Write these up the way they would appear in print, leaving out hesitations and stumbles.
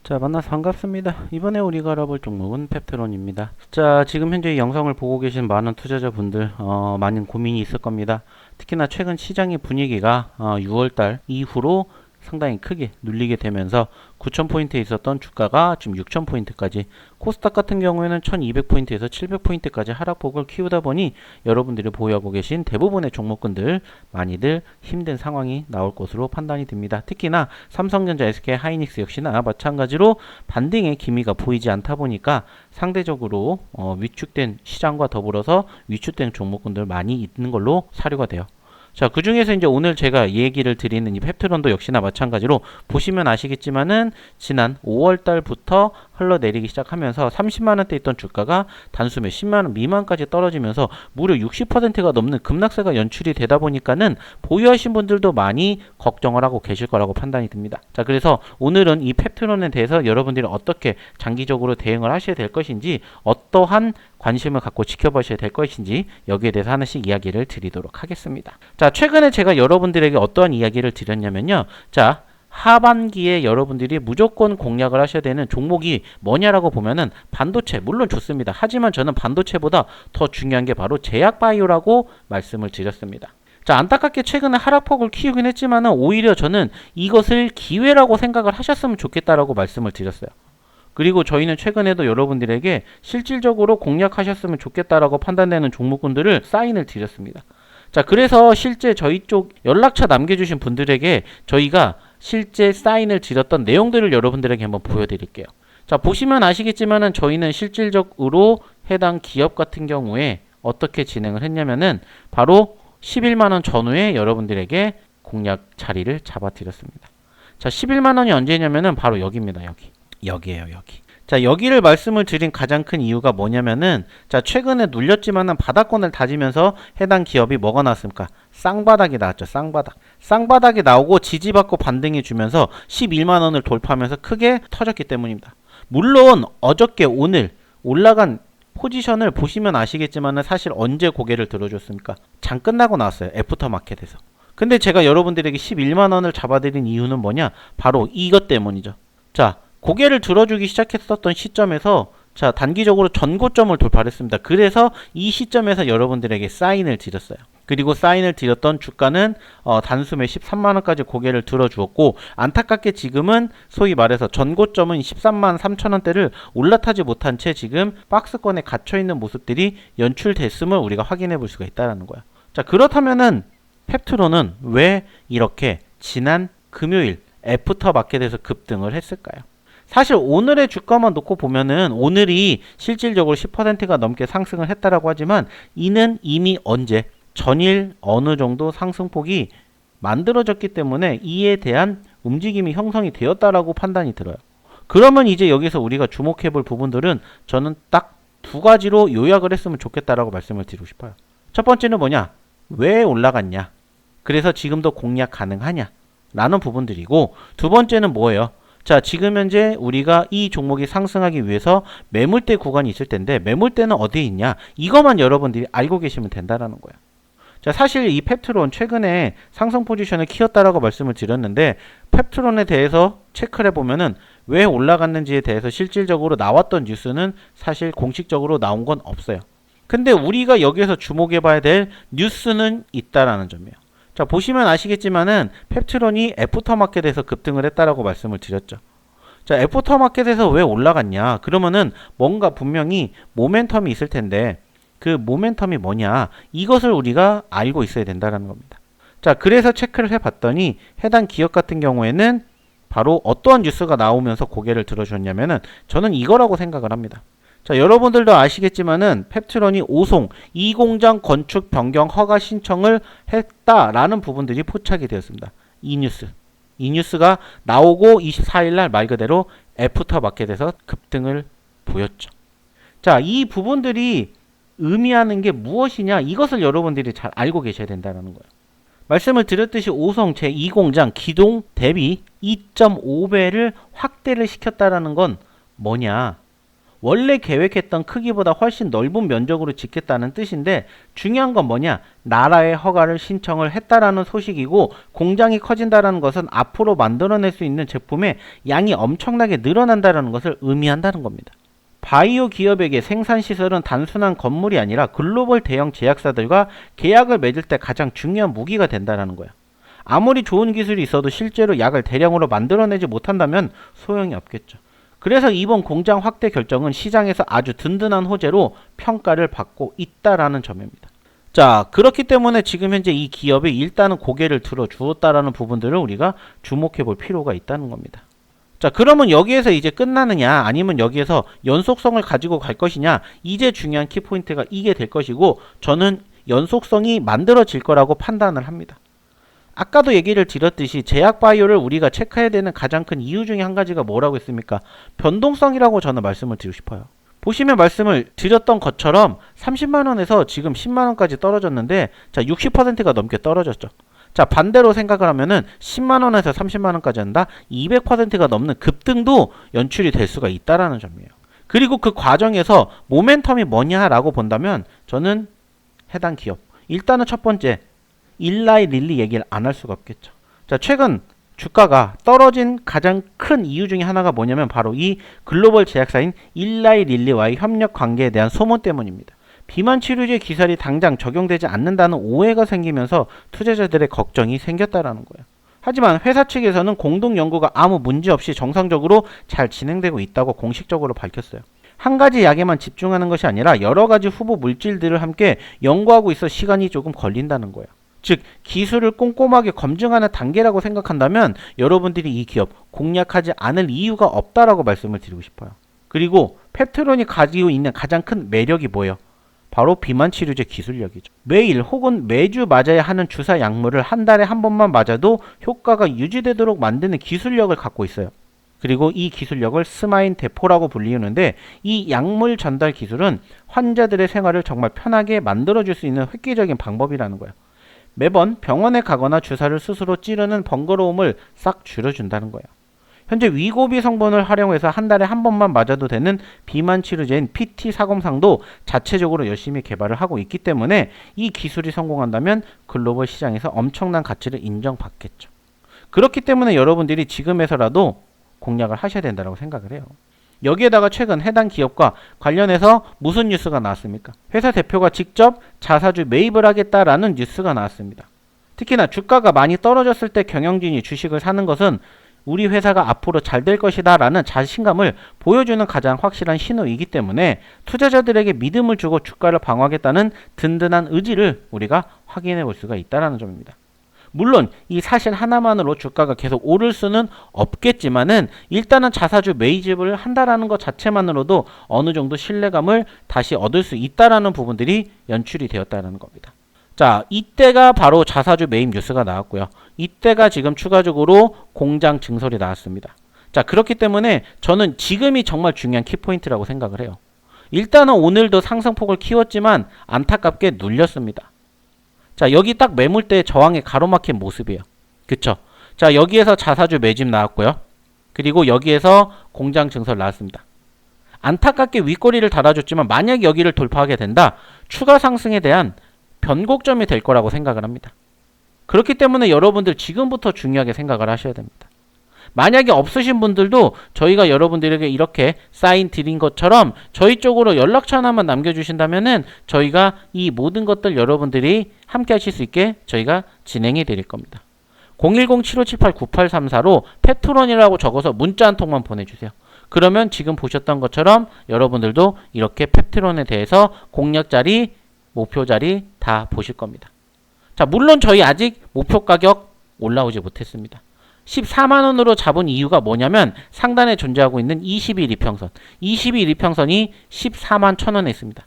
자, 만나서 반갑습니다. 이번에 우리가 알아볼 종목은 펩트론입니다. 자, 지금 현재 이 영상을 보고 계신 많은 투자자분들 많은 고민이 있을 겁니다. 특히나 최근 시장의 분위기가 6월달 이후로 상당히 크게 눌리게 되면서 9,000포인트에 있었던 주가가 지금 6,000포인트까지, 코스닥 같은 경우에는 1,200포인트에서 700포인트까지 하락폭을 키우다 보니 여러분들이 보유하고 계신 대부분의 종목군들 많이들 힘든 상황이 나올 것으로 판단이 됩니다. 특히나 삼성전자, SK 하이닉스 역시나 마찬가지로 반등의 기미가 보이지 않다 보니까 상대적으로 위축된 시장과 더불어서 위축된 종목군들 많이 있는 걸로 사료가 돼요. 자, 그 중에서 이제 오늘 제가 얘기를 드리는 이 펩트론도 역시나 마찬가지로 보시면 아시겠지만은 지난 5월 달부터 흘러내리기 시작하면서 30만원대 있던 주가가 단숨에 10만원 미만까지 떨어지면서 무려 60%가 넘는 급락세가 연출이 되다 보니까는 보유하신 분들도 많이 걱정을 하고 계실 거라고 판단이 듭니다. 자, 그래서 오늘은 이 펩트론에 대해서 여러분들이 어떻게 장기적으로 대응을 하셔야 될 것인지, 어떠한 관심을 갖고 지켜보셔야 될 것인지 여기에 대해서 하나씩 이야기를 드리도록 하겠습니다. 자, 최근에 제가 여러분들에게 어떠한 이야기를 드렸냐면요. 자, 하반기에 여러분들이 무조건 공략을 하셔야 되는 종목이 뭐냐라고 보면은 반도체, 물론 좋습니다. 하지만 저는 반도체보다 더 중요한 게 바로 제약바이오라고 말씀을 드렸습니다. 자, 안타깝게 최근에 하락폭을 키우긴 했지만은 오히려 저는 이것을 기회라고 생각을 하셨으면 좋겠다라고 말씀을 드렸어요. 그리고 저희는 최근에도 여러분들에게 실질적으로 공략하셨으면 좋겠다라고 판단되는 종목군들을 사인을 드렸습니다. 자, 그래서 실제 저희 쪽 연락처 남겨주신 분들에게 저희가 실제 사인을 드렸던 내용들을 여러분들에게 한번 보여드릴게요. 자, 보시면 아시겠지만은 저희는 실질적으로 해당 기업 같은 경우에 어떻게 진행을 했냐면은 바로 11만원 전후에 여러분들에게 공략 자리를 잡아드렸습니다. 자, 11만원이 언제냐면은 바로 여기입니다. 여기에요, 여기. 자, 여기를 말씀을 드린 가장 큰 이유가 뭐냐면은, 자, 최근에 눌렸지만은 바닥권을 다지면서 해당 기업이 뭐가 나왔습니까? 쌍바닥이 나왔죠. 쌍바닥이 나오고 지지받고 반등해 주면서 11만원을 돌파하면서 크게 터졌기 때문입니다. 물론 어저께 오늘 올라간 포지션을 보시면 아시겠지만은 사실 언제 고개를 들어줬습니까? 장 끝나고 나왔어요. 애프터마켓에서. 근데 제가 여러분들에게 11만원을 잡아드린 이유는 뭐냐? 바로 이것 때문이죠. 자, 고개를 들어주기 시작했었던 시점에서 자, 단기적으로 전고점을 돌파했습니다. 그래서 이 시점에서 여러분들에게 사인을 드렸어요. 그리고 사인을 드렸던 주가는 단숨에 13만원까지 고개를 들어주었고, 안타깝게 지금은 소위 말해서 전고점은 13만 3천원대를 올라타지 못한 채 지금 박스권에 갇혀있는 모습들이 연출됐음을 우리가 확인해 볼 수가 있다는 거야. 자, 그렇다면은 펩트론은 왜 이렇게 지난 금요일 애프터 마켓에서 급등을 했을까요? 사실 오늘의 주가만 놓고 보면은 오늘이 실질적으로 10%가 넘게 상승을 했다라고 하지만 이는 이미 언제 전일 어느 정도 상승폭이 만들어졌기 때문에 이에 대한 움직임이 형성이 되었다라고 판단이 들어요. 그러면 이제 여기서 우리가 주목해 볼 부분들은 저는 딱 두 가지로 요약을 했으면 좋겠다라고 말씀을 드리고 싶어요. 첫 번째는 뭐냐? 왜 올라갔냐? 그래서 지금도 공략 가능하냐? 라는 부분들이고, 두 번째는 뭐예요? 자, 지금 현재 우리가 이 종목이 상승하기 위해서 매물대 구간이 있을 텐데 매물대는 어디에 있냐? 이것만 여러분들이 알고 계시면 된다라는 거예요. 자, 사실 이 펩트론 최근에 상승 포지션을 키웠다라고 말씀을 드렸는데, 펩트론에 대해서 체크를 해보면은 왜 올라갔는지에 대해서 실질적으로 나왔던 뉴스는 사실 공식적으로 나온 건 없어요. 근데 우리가 여기에서 주목해봐야 될 뉴스는 있다라는 점이에요. 자, 보시면 아시겠지만은 펩트론이 애프터마켓에서 급등을 했다라고 말씀을 드렸죠. 자, 애프터마켓에서 왜 올라갔냐? 그러면은 뭔가 분명히 모멘텀이 있을 텐데 그 모멘텀이 뭐냐? 이것을 우리가 알고 있어야 된다는 겁니다. 자, 그래서 체크를 해봤더니 해당 기업 같은 경우에는 바로 어떠한 뉴스가 나오면서 고개를 들어줬냐면은 저는 이거라고 생각을 합니다. 자, 여러분들도 아시겠지만은 펩트론이 오송 2공장 건축 변경 허가 신청을 했다라는 부분들이 포착이 되었습니다. 이 뉴스가 나오고 24일날 말 그대로 애프터 마켓에서 급등을 보였죠. 자, 이 부분들이 의미하는 게 무엇이냐? 이것을 여러분들이 잘 알고 계셔야 된다는 거예요. 말씀을 드렸듯이 오송 제2공장 기동 대비 2.5배를 확대를 시켰다라는 건 뭐냐? 원래 계획했던 크기보다 훨씬 넓은 면적으로 짓겠다는 뜻인데 중요한 건 뭐냐? 나라의 허가를 신청을 했다라는 소식이고 공장이 커진다라는 것은 앞으로 만들어낼 수 있는 제품의 양이 엄청나게 늘어난다라는 것을 의미한다는 겁니다. 바이오 기업에게 생산시설은 단순한 건물이 아니라 글로벌 대형 제약사들과 계약을 맺을 때 가장 중요한 무기가 된다는 거야. 아무리 좋은 기술이 있어도 실제로 약을 대량으로 만들어내지 못한다면 소용이 없겠죠. 그래서 이번 공장 확대 결정은 시장에서 아주 든든한 호재로 평가를 받고 있다라는 점입니다. 자, 그렇기 때문에 지금 현재 이 기업이 일단은 고개를 들어 주었다라는 부분들을 우리가 주목해 볼 필요가 있다는 겁니다. 자, 그러면 여기에서 이제 끝나느냐 아니면 여기에서 연속성을 가지고 갈 것이냐, 이제 중요한 키포인트가 이게 될 것이고 저는 연속성이 만들어질 거라고 판단을 합니다. 아까도 얘기를 드렸듯이 제약 바이오를 우리가 체크해야 되는 가장 큰 이유 중에 한 가지가 뭐라고 했습니까? 변동성이라고 저는 말씀을 드리고 싶어요. 보시면 말씀을 드렸던 것처럼 30만원에서 지금 10만원까지 떨어졌는데 자 60%가 넘게 떨어졌죠. 자 반대로 생각을 하면은 10만원에서 30만원까지 한다 200%가 넘는 급등도 연출이 될 수가 있다라는 점이에요. 그리고 그 과정에서 모멘텀이 뭐냐라고 본다면 저는 해당 기업 일단은 첫 번째 일라이 릴리 얘기를 안 할 수가 없겠죠. 자, 최근 주가가 떨어진 가장 큰 이유 중에 하나가 뭐냐면 바로 이 글로벌 제약사인 일라이 릴리와의 협력 관계에 대한 소문 때문입니다. 비만 치료제 기술이 당장 적용되지 않는다는 오해가 생기면서 투자자들의 걱정이 생겼다라는 거예요. 하지만 회사 측에서는 공동 연구가 아무 문제 없이 정상적으로 잘 진행되고 있다고 공식적으로 밝혔어요. 한 가지 약에만 집중하는 것이 아니라 여러 가지 후보 물질들을 함께 연구하고 있어 시간이 조금 걸린다는 거예요. 즉 기술을 꼼꼼하게 검증하는 단계라고 생각한다면 여러분들이 이 기업 공략하지 않을 이유가 없다라고 말씀을 드리고 싶어요. 그리고 펩트론이 가지고 있는 가장 큰 매력이 뭐예요? 바로 비만 치료제 기술력이죠. 매일 혹은 매주 맞아야 하는 주사 약물을 한 달에 한 번만 맞아도 효과가 유지되도록 만드는 기술력을 갖고 있어요. 그리고 이 기술력을 스마인 대포라고 불리우는데 이 약물 전달 기술은 환자들의 생활을 정말 편하게 만들어줄 수 있는 획기적인 방법이라는 거예요. 매번 병원에 가거나 주사를 스스로 찌르는 번거로움을 싹 줄여준다는 거예요. 현재 위고비 성분을 활용해서 한 달에 한 번만 맞아도 되는 비만 치료제인 PT403도 자체적으로 열심히 개발을 하고 있기 때문에 이 기술이 성공한다면 글로벌 시장에서 엄청난 가치를 인정받겠죠. 그렇기 때문에 여러분들이 지금에서라도 공략을 하셔야 된다고 생각을 해요. 여기에다가 최근 해당 기업과 관련해서 무슨 뉴스가 나왔습니까? 회사 대표가 직접 자사주 매입을 하겠다라는 뉴스가 나왔습니다. 특히나 주가가 많이 떨어졌을 때 경영진이 주식을 사는 것은 우리 회사가 앞으로 잘 될 것이다 라는 자신감을 보여주는 가장 확실한 신호이기 때문에 투자자들에게 믿음을 주고 주가를 방어하겠다는 든든한 의지를 우리가 확인해 볼 수가 있다는 점입니다. 물론 이 사실 하나만으로 주가가 계속 오를 수는 없겠지만은 일단은 자사주 매입을 한다라는 것 자체만으로도 어느 정도 신뢰감을 다시 얻을 수 있다라는 부분들이 연출이 되었다는 겁니다. 자, 이때가 바로 자사주 매입 뉴스가 나왔고요. 이때가 지금 추가적으로 공장 증설이 나왔습니다. 자, 그렇기 때문에 저는 지금이 정말 중요한 키포인트라고 생각을 해요. 일단은 오늘도 상승폭을 키웠지만 안타깝게 눌렸습니다. 자, 여기 딱 매물대 저항에 가로막힌 모습이에요. 그쵸? 자, 여기에서 자사주 매집 나왔고요. 그리고 여기에서 공장 증설 나왔습니다. 안타깝게 윗꼬리를 달아줬지만 만약 여기를 돌파하게 된다, 추가 상승에 대한 변곡점이 될 거라고 생각을 합니다. 그렇기 때문에 여러분들 지금부터 중요하게 생각을 하셔야 됩니다. 만약에 없으신 분들도 저희가 여러분들에게 이렇게 사인 드린 것처럼 저희 쪽으로 연락처 하나만 남겨주신다면은 저희가 이 모든 것들 여러분들이 함께 하실 수 있게 저희가 진행해 드릴 겁니다. 010-7578-9834로 펩트론이라고 적어서 문자 한 통만 보내주세요. 그러면 지금 보셨던 것처럼 여러분들도 이렇게 펩트론에 대해서 공략 자리, 목표 자리 다 보실 겁니다. 자, 물론 저희 아직 목표 가격 올라오지 못했습니다. 14만원으로 잡은 이유가 뭐냐면 상단에 존재하고 있는 20일 이평선 20일 이평선이 14만 1천원에 있습니다.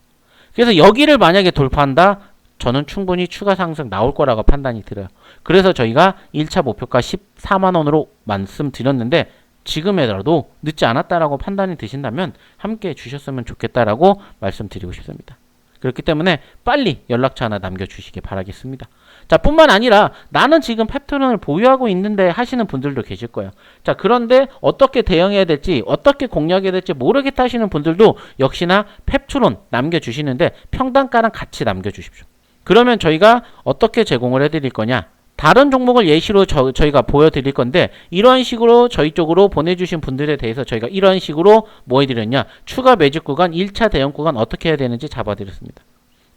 그래서 여기를 만약에 돌파한다, 저는 충분히 추가 상승 나올 거라고 판단이 들어요. 그래서 저희가 1차 목표가 14만원으로 말씀드렸는데 지금에라도 늦지 않았다라고 판단이 드신다면 함께 해주셨으면 좋겠다라고 말씀드리고 싶습니다. 그렇기 때문에 빨리 연락처 하나 남겨주시기 바라겠습니다. 자, 뿐만 아니라 나는 지금 펩트론을 보유하고 있는데 하시는 분들도 계실 거예요. 자, 그런데 어떻게 대응해야 될지, 어떻게 공략해야 될지 모르겠다 하시는 분들도 역시나 펩트론 남겨주시는데 평단가랑 같이 남겨주십시오. 그러면 저희가 어떻게 제공을 해드릴 거냐? 다른 종목을 예시로 저희가 보여드릴 건데 이런 식으로 저희 쪽으로 보내주신 분들에 대해서 저희가 이런 식으로 뭐 해드렸냐? 추가 매집 구간, 1차 대응 구간 어떻게 해야 되는지 잡아드렸습니다.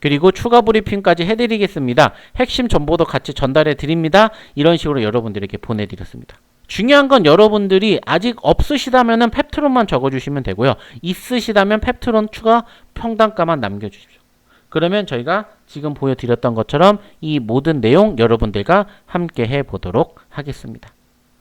그리고 추가 브리핑까지 해드리겠습니다. 핵심 정보도 같이 전달해 드립니다. 이런 식으로 여러분들에게 보내드렸습니다. 중요한 건 여러분들이 아직 없으시다면 펩트론만 적어주시면 되고요. 있으시다면 펩트론 추가 평단가만 남겨주십시오. 그러면 저희가 지금 보여드렸던 것처럼 이 모든 내용 여러분들과 함께 해보도록 하겠습니다.